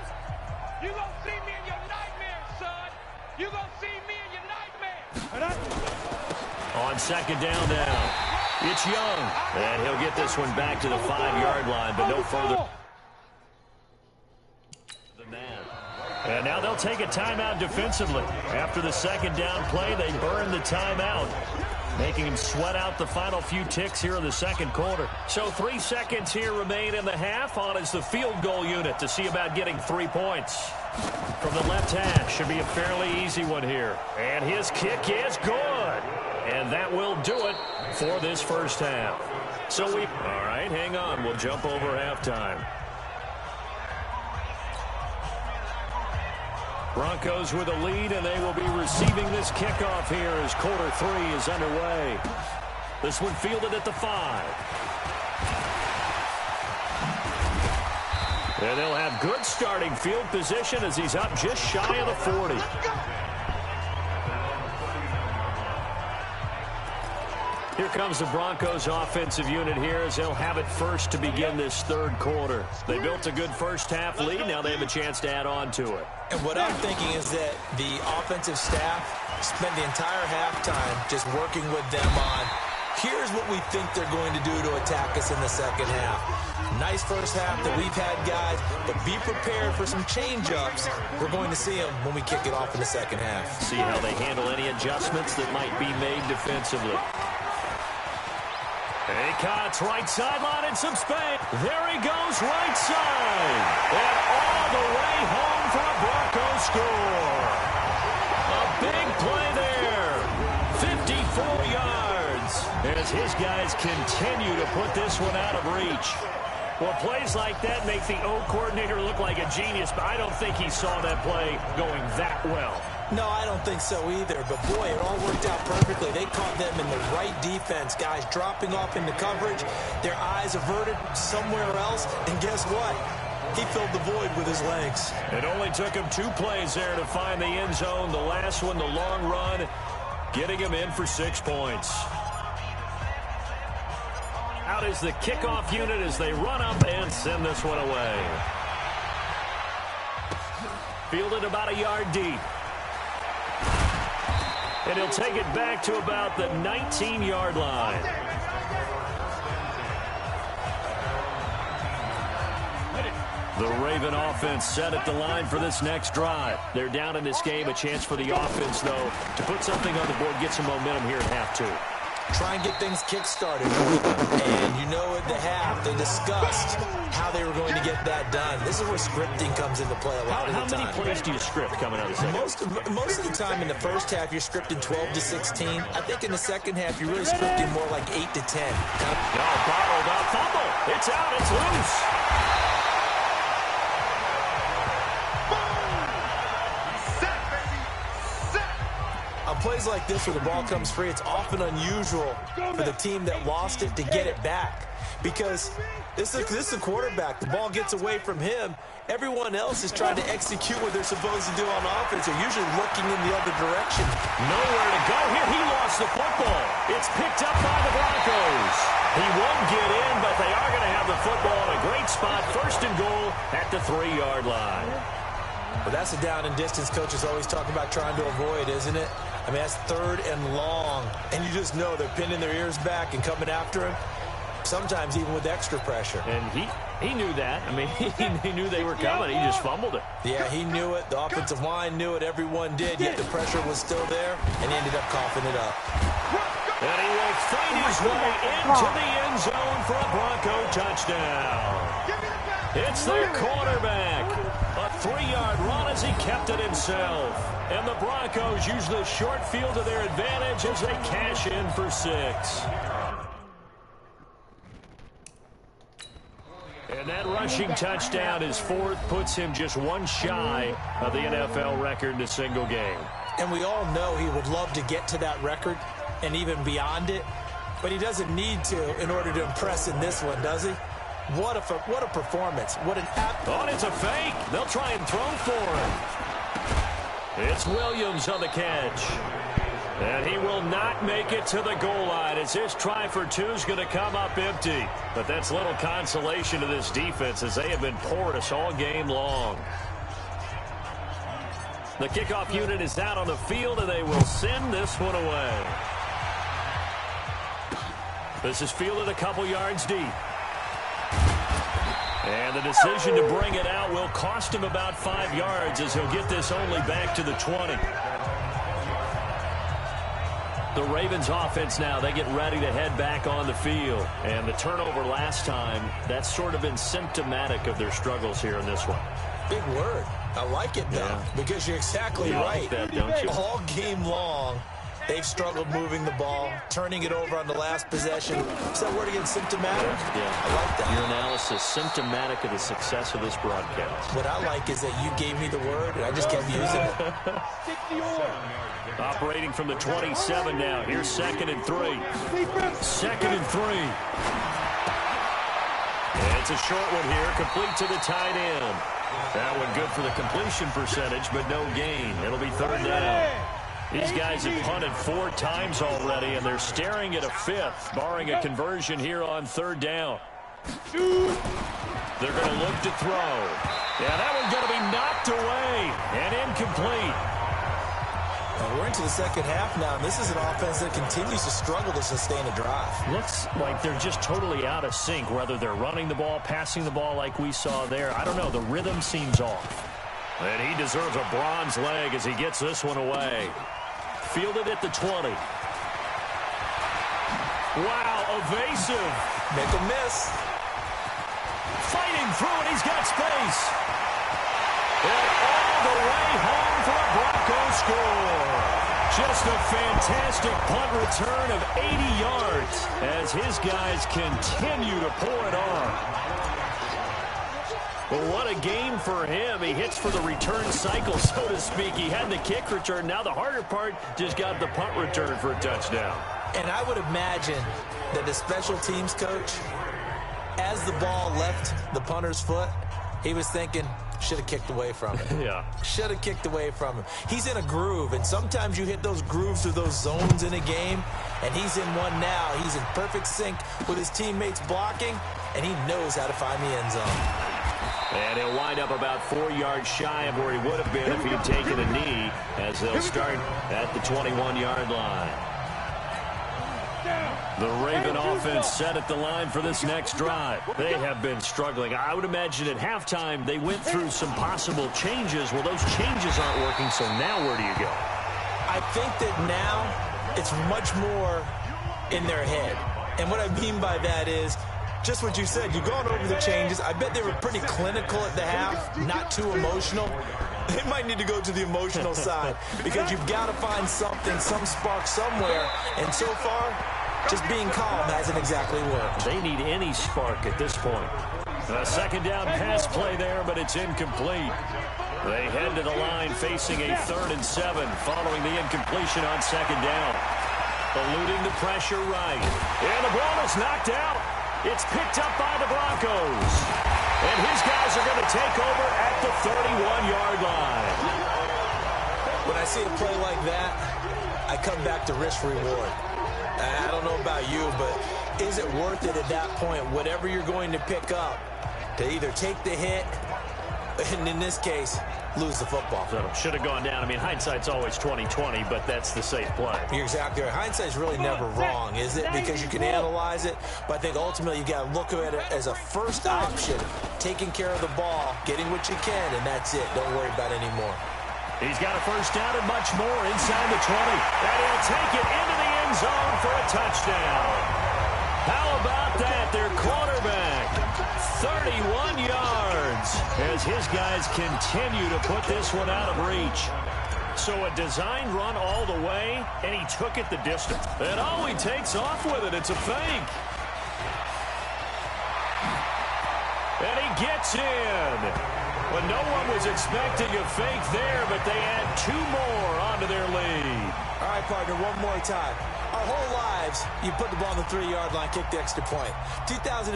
S7: You gonna see me in your nightmares, son. You gonna see me in your nightmares.
S8: On 2nd down now, it's Young. And he'll get this one back to the 5-yard line, but no further than that. And now they'll take a timeout defensively. After the 2nd down play, they burn the timeout, making him sweat out the final few ticks here in the 2nd quarter. So 3 seconds here remain in the half. On is the field goal unit to see about getting 3 points. From the left hash, should be a fairly easy one here. And his kick is good. And that will do it for this first half. So all right, hang on. We'll jump over halftime. Broncos with a lead, and they will be receiving this kickoff here as quarter 3 is underway. This one fielded at the 5. And they'll have good starting field position as he's up just shy of the 40. Here comes the Broncos offensive unit here as they'll have it first to begin this 3rd quarter. They built a good first half lead. Now they have a chance to add on to it.
S2: And what I'm thinking is that the offensive staff spent the entire halftime just working with them on, here's what we think they're going to do to attack us in the 2nd half. Nice first half that we've had, guys, but be prepared for some change-ups. We're going to see them when we kick it off in the 2nd half.
S8: See how they handle any adjustments that might be made defensively. Acott's right sideline and some space. There he goes, right side. And all the way home for a Broncos score. A big play there. 54 yards. As his guys continue to put this one out of reach. Well, plays like that make the O coordinator look like a genius, but I don't think he saw that play going that well.
S2: No, I don't think so either. But, boy, it all worked out perfectly. They caught them in the right defense. Guys dropping off into coverage, their eyes averted somewhere else. And guess what? He filled the void with his legs.
S8: It only took him 2 plays there to find the end zone. The last one, the long run, getting him in for 6 points. Out is the kickoff unit as they run up and send this one away. Fielded about a yard deep. And he'll take it back to about the 19-yard line. The Raven offense set at the line for this next drive. They're down in this game. A chance for the offense, though, to put something on the board, get some momentum here at half 2.
S2: Try and get things kick-started. And you know at the half, they discussed how they were going to get that done. This is where scripting comes into play a lot of the time.
S8: How many plays do you script coming out of the second?
S2: Most of the time in the first half, you're scripting 12 to 16. I think in the second half, you're really scripting more like 8 to 10.
S8: No, bottled up fumble. It's out. It's loose.
S2: Plays like this where the ball comes free, it's often unusual for the team that lost it to get it back. Because this is a quarterback. The ball gets away from him. Everyone else is trying to execute what they're supposed to do on offense. They're usually looking in the other direction.
S8: Nowhere to go here. He lost the football. It's picked up by the Broncos. He won't get in, but they are going to have the football in a great spot. 1st and goal at the 3-yard line.
S2: Well, that's a down and distance coaches always talk about trying to avoid, isn't it? I mean, that's 3rd and long, and you just know they're pinning their ears back and coming after him, sometimes even with extra pressure.
S8: And he knew that. I mean, he knew they were coming. He just fumbled it.
S2: Yeah, he knew it. The offensive line knew it. Everyone did, yet the pressure was still there, and he ended up coughing it up.
S8: And he will find his way into the end zone for a Bronco touchdown. It's their quarterback. A 3-yard run as he kept it himself. And the Broncos use the short field to their advantage as they cash in for 6. And that rushing touchdown, his 4th, puts him just 1 shy of the NFL record in a single game.
S2: And we all know he would love to get to that record and even beyond it, but he doesn't need to in order to impress in this one, does he? What a performance. What an
S8: Oh, it's a fake. They'll try and throw for him. It's Williams on the catch. And he will not make it to the goal line as his try for 2 is going to come up empty. But that's little consolation to this defense as they have been porous all game long. The kickoff unit is out on the field, and they will send this one away. This is fielded a couple yards deep. And the decision to bring it out will cost him about 5 yards as he'll get this only back to the 20. The Ravens offense now, they get ready to head back on the field. And the turnover last time, that's sort of been symptomatic of their struggles here in this one.
S2: Big word. I like it, though, because you're exactly right.
S8: Like that, don't you?
S2: All game long, they've struggled moving the ball, turning it over on the last possession. Is that word again, symptomatic?
S8: Yeah.
S2: I like that.
S8: Your analysis, symptomatic of the success of this broadcast.
S2: What I like is that you gave me the word, and I just kept using it.
S8: Operating from the 27 now. Here's 2nd and 3. 2nd and 3. And it's a short one here, complete to the tight end. That one good for the completion percentage, but no gain. It'll be 3rd down. These guys have punted 4 times already, and they're staring at a 5th, barring a conversion here on 3rd down. They're going to look to throw. Yeah, that one's going to be knocked away and incomplete.
S2: We're into the second half now, and this is an offense that continues to struggle to sustain a drive.
S8: Looks like they're just totally out of sync, whether they're running the ball, passing the ball like we saw there. I don't know. The rhythm seems off. And he deserves a bronze leg as he gets this one away. Fielded at the 20. Wow, evasive.
S2: Make him miss.
S8: Fighting through it, he's got space. And all the way home for a Broncos score. Just a fantastic punt return of 80 yards as his guys continue to pour it on. Well, what a game for him. He hits for the return cycle, so to speak. He had the kick return. Now the harder part, just got the punt return for a touchdown.
S2: And I would imagine that the special teams coach, as the ball left the punter's foot, he was thinking, should have kicked away from it.
S8: Yeah.
S2: Should have kicked away from him. He's in a groove, and sometimes you hit those grooves or those zones in a game, and he's in one now. He's in perfect sync with his teammates blocking, and he knows how to find the end zone.
S8: And he'll wind up about 4 yards shy of where he would have been if he'd taken a knee, as they'll start at the 21-yard line. The Raven offense set at the line for this next drive. They have been struggling. I would imagine at halftime they went through some possible changes. Well, those changes aren't working, so now where do you go?
S2: I think that now it's much more in their head. And what I mean by that is just what you said. You've gone over the changes. I bet they were pretty clinical at the half, not too emotional. They might need to go to the emotional side because you've got to find something, some spark somewhere. And so far, just being calm hasn't exactly worked.
S8: They need any spark at this point. A second down pass play there, but it's incomplete. They head to the line facing a 3rd and 7 following the incompletion on second down. Eluding the pressure right. And the ball is knocked out. It's picked up by the Broncos. And his guys are going to take over at the 31-yard line.
S2: When I see a play like that, I come back to risk-reward. I don't know about you, but is it worth it at that point, whatever you're going to pick up, to either take the hit, and in this case, lose the football?
S8: So should have gone down. I mean, hindsight's always 20/20, but that's the safe play.
S2: You're exactly right. Hindsight's really never wrong, is it? Because you can analyze it, but I think ultimately you got to look at it as a first option, taking care of the ball, getting what you can, and that's it. Don't worry about it anymore.
S8: He's got a first down and much more inside the 20. And he'll take it into the end zone for a touchdown. How about that? Their quarterback, 31 yards, as his guys continue to put this one out of reach. So a designed run all the way, and he took it the distance. And oh, he takes off with it. It's a fake. And he gets in. Well, no one was expecting a fake there, but they add 2 more onto their lead.
S2: All right, partner, one more time. Our whole lives, you put the ball on the 3-yard line, kick the extra point. 2015,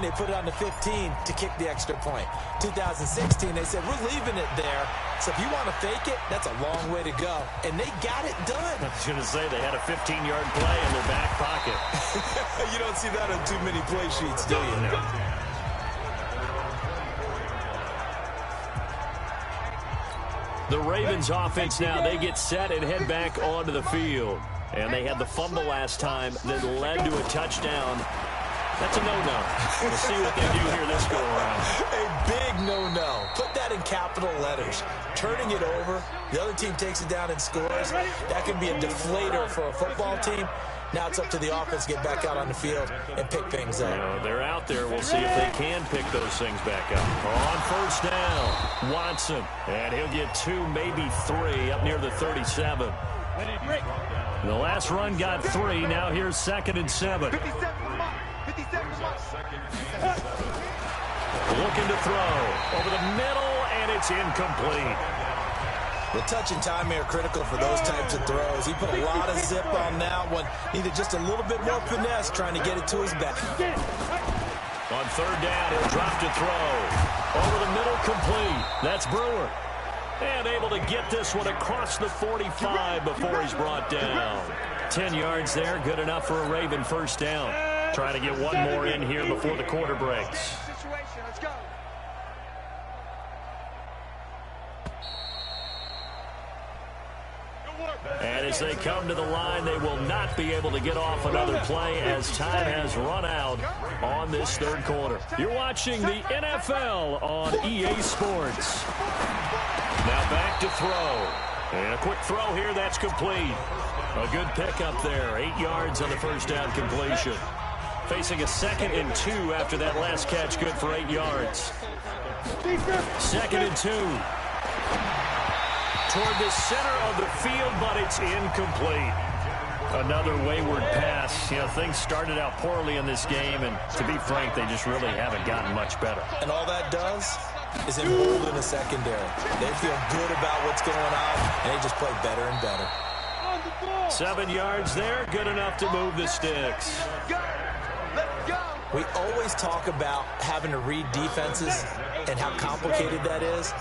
S2: they put it on the 15 to kick the extra point. 2016, they said, we're leaving it there. So if you want to fake it, that's a long way to go. And they got it done.
S8: I was going to say, they had a 15-yard play in their back pocket.
S2: You don't see that on too many play sheets, do you?
S8: No. The Ravens offense now, they get set and head back onto the field. And they had the fumble last time that led to a touchdown. That's a no-no. We'll see what they do here this go-around.
S2: A big no-no. Put that in capital letters. Turning it over, the other team takes it down and scores. That can be a deflator for a football team. Now it's up to the offense to get back out on the field and pick things up.
S8: You know, they're out there. We'll see if they can pick those things back up. On first down, Watson. And he'll get 2, maybe 3 up near the 37. The last run got 3. Now here's 2nd and 7. Looking to throw over the middle, and it's incomplete.
S2: The touch and timing are critical for those types of throws. He put a lot of zip on that one. Needed just a little bit more finesse trying to get it to his back.
S8: On third down, he'll drop to throw. Over the middle, complete. That's Brewer. And able to get this one across the 45 before he's brought down. 10 yards there, good enough for a Raven first down. Trying to get one more in here before the quarter breaks.
S7: Let's go.
S8: And as they come to the line, they will not be able to get off another play as time has run out on this third quarter. You're watching the NFL on EA Sports. Now back to throw. And a quick throw here, that's complete. A good pickup there. 8 yards on the first down completion. Facing a 2nd and 2 after that last catch, good for 8 yards. 2nd and 2. Toward the center of the field, but it's incomplete. Another wayward pass. You know, things started out poorly in this game, and to be frank, they just really haven't gotten much better.
S2: And all that does is embolden the secondary. They feel good about what's going on, and they just play better and better.
S8: 7 yards there, good enough to move the sticks.
S2: We always talk about having to read defenses and how complicated that is.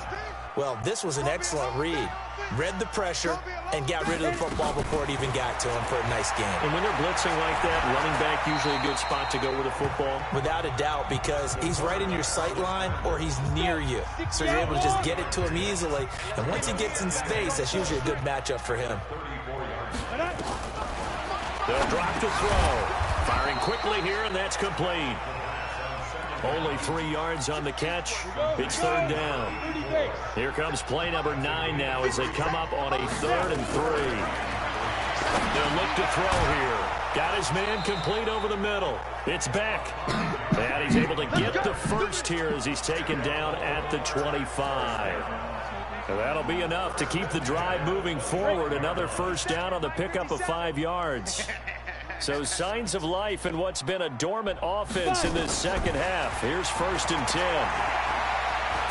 S2: Well, this was an excellent read. Read the pressure and got rid of the football before it even got to him for a nice game.
S8: And when they're blitzing like that, running back usually a good spot to go with the football?
S2: Without a doubt, because he's right in your sight line or he's near you. So you're able to just get it to him easily. And once he gets in space, that's usually a good matchup for him.
S8: They'll drop to throw. Firing quickly here, and that's complete. Only 3 yards on the catch. It's 3rd down. Here comes play number 9 now as they come up on a 3rd and 3. They'll look to throw here. Got his man complete over the middle. It's back. And he's able to get the first here as he's taken down at the 25. And that'll be enough to keep the drive moving forward. Another first down on the pickup of 5 yards. So signs of life in what's been a dormant offense in this second half. Here's 1st and 10.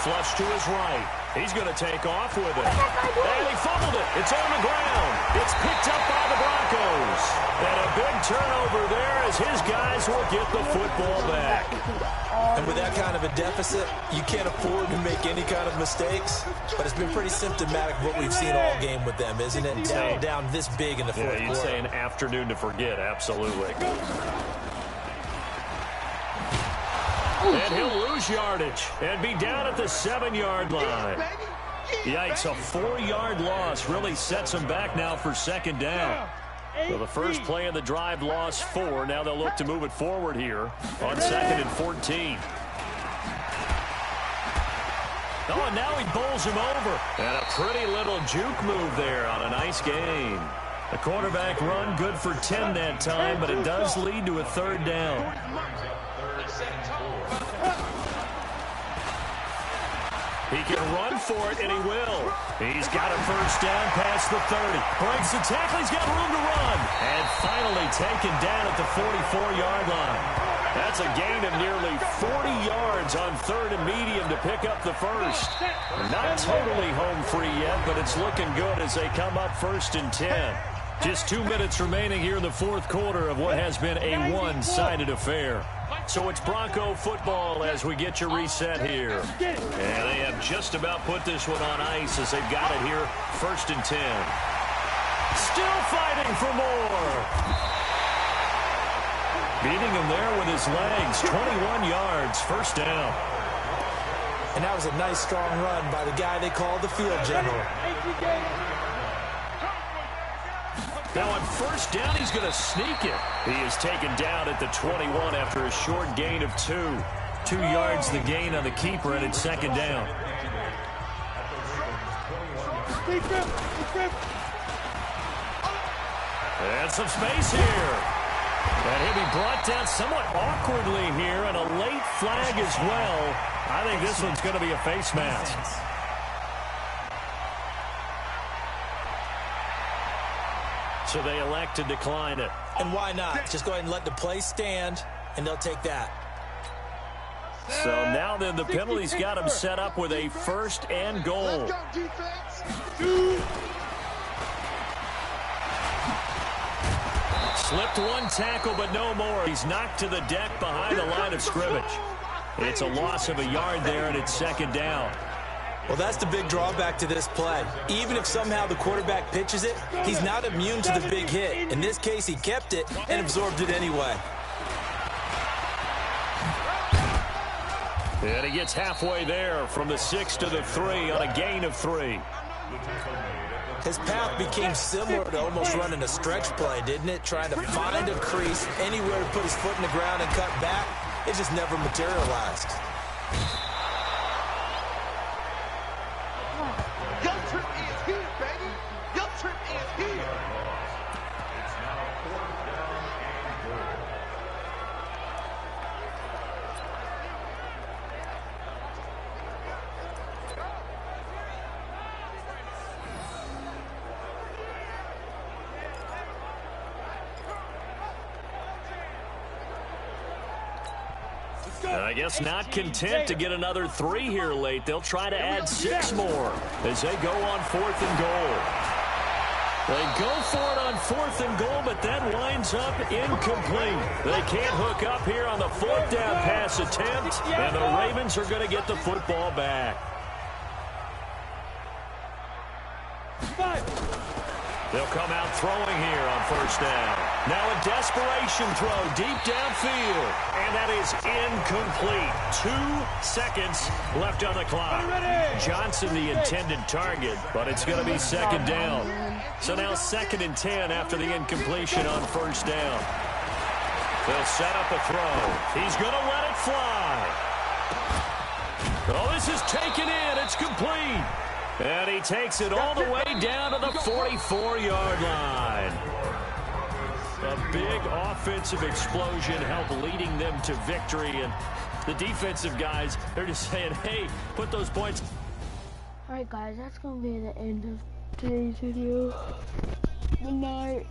S8: Flush to his right. He's going to take off with it. And he fumbled it. It's on the ground. It's picked up by the Broncos. And a big turnover there as his guys will get the football back.
S2: And with that kind of a deficit, you can't afford to make any kind of mistakes. But it's been pretty symptomatic of what we've seen all game with them, isn't it? Down this big in the fourth quarter.
S8: You'd say an afternoon to forget, absolutely. And he'll lose yardage and be down at the 7-yard line. Yikes, a 4-yard loss really sets him back now for 2nd down. So the first play of the drive lost 4. Now they'll look to move it forward here on 2nd and 14. Oh, and now he bowls him over. And a pretty little juke move there on a nice gain. The quarterback run good for 10 that time, but it does lead to a 3rd down. He can run for it, and he will. He's got a first down past the 30. Breaks the tackle. He's got room to run. And finally taken down at the 44-yard line. That's a gain of nearly 40 yards on 3rd and medium to pick up the first. Not totally home free yet, but it's looking good as they come up 1st and 10. Just 2 minutes remaining here in the 4th quarter of what has been a one-sided affair. So it's Bronco football as we get your reset here. And they have just about put this one on ice as they've got it here, 1st and 10. Still fighting for more. Beating him there with his legs, 21 yards, 1st down.
S2: And that was a nice, strong run by the guy they call the field general.
S8: Now on 1st down, he's going to sneak it. He is taken down at the 21 after a short gain of 2. 2 yards the gain on the keeper, and it's 2nd down. And some space here. And he'll be brought down somewhat awkwardly here, and a late flag as well. I think this one's going to be a face mask. So they elect to decline it.
S2: And why not? Just go ahead and let the play stand, and they'll take that.
S8: So now then the penalty's got him set up with a 1st and goal. Slipped one tackle, but no more. He's knocked to the deck behind the line of scrimmage. It's a loss of a yard there, and it's 2nd down.
S2: Well, that's the big drawback to this play. Even if somehow the quarterback pitches it, he's not immune to the big hit. In this case, he kept it and absorbed it anyway.
S8: And he gets halfway there from the 6 to the 3 on a gain of 3.
S2: His path became similar to almost running a stretch play, didn't it? Trying to find a crease, anywhere to put his foot in the ground and cut back. It just never materialized.
S3: And I guess not content to get another 3 here late. They'll try to add 6 more as they go on 4th and goal. They go for it on 4th and goal, but that winds up incomplete. They can't hook up here on the 4th down pass attempt, and the Ravens are going to get the football back. They'll come out throwing here on 1st down. Now a desperation throw deep downfield, and that is incomplete. 2 seconds left on the clock. Johnson the intended target, but it's going to be 2nd down. So now 2nd and 10 after the incompletion on 1st down. They'll set up a throw. He's going to let it fly. Oh, this is taken in. It's complete. And he takes it all the way down to the 44-yard line. A big offensive explosion helped leading them to victory. And the defensive guys, they're just saying, hey, put those points.
S1: Alright guys, that's going to be the end of today's video. Good night.